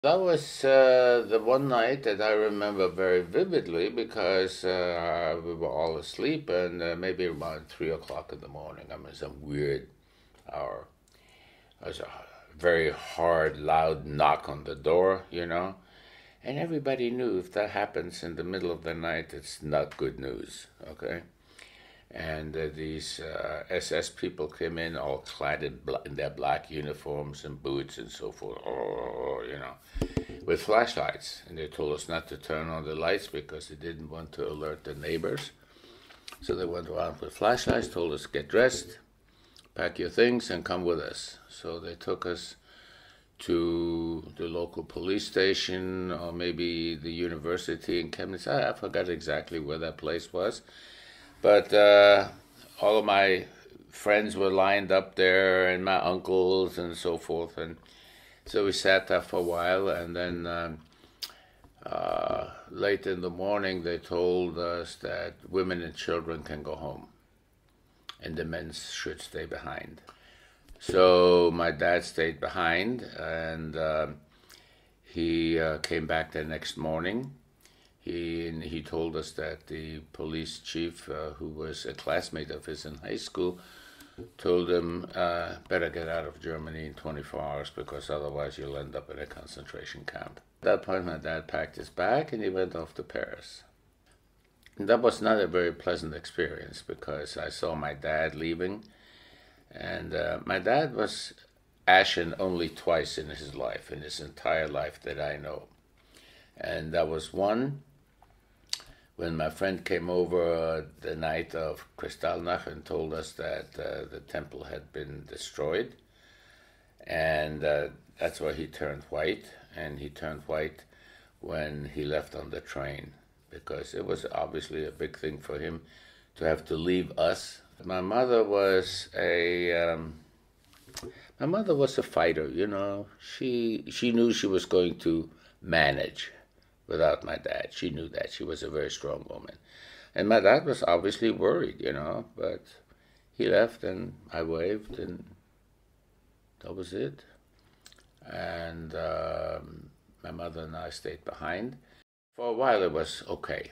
That was the one night that I remember very vividly because we were all asleep and maybe around 3 o'clock in the morning. I mean, some weird hour. There was a very hard, loud knock on the door, and everybody knew if that happens in the middle of the night, it's not good news, okay? And these SS people came in all clad in their black uniforms and boots and so forth, with flashlights. And they told us not to turn on the lights because they didn't want to alert the neighbors. So they went around with flashlights, told us get dressed, pack your things, and come with us. So they took us to the local police station or maybe the university in Chemnitz. I forgot exactly where that place was. But all of my friends were lined up there and my uncles and so forth. And so we sat there for a while. And then late in the morning, they told us that women and children can go home and the men should stay behind. So my dad stayed behind, and he came back the next morning. He told us that the police chief, who was a classmate of his in high school, told him, better get out of Germany in 24 hours because otherwise you'll end up in a concentration camp. At that point, my dad packed his bag and he went off to Paris. And that was not a very pleasant experience because I saw my dad leaving. And my dad was ashen only twice in his life, in his entire life that I know. And that was one when my friend came over the night of Kristallnacht and told us that the temple had been destroyed. And that's why he turned white. And he turned white when he left on the train, because it was obviously a big thing for him to have to leave us. My mother was a fighter. She knew she was going to manage without my dad. She knew that. She was a very strong woman. And my dad was obviously worried, but he left and I waved and that was it. And my mother and I stayed behind. For a while it was okay.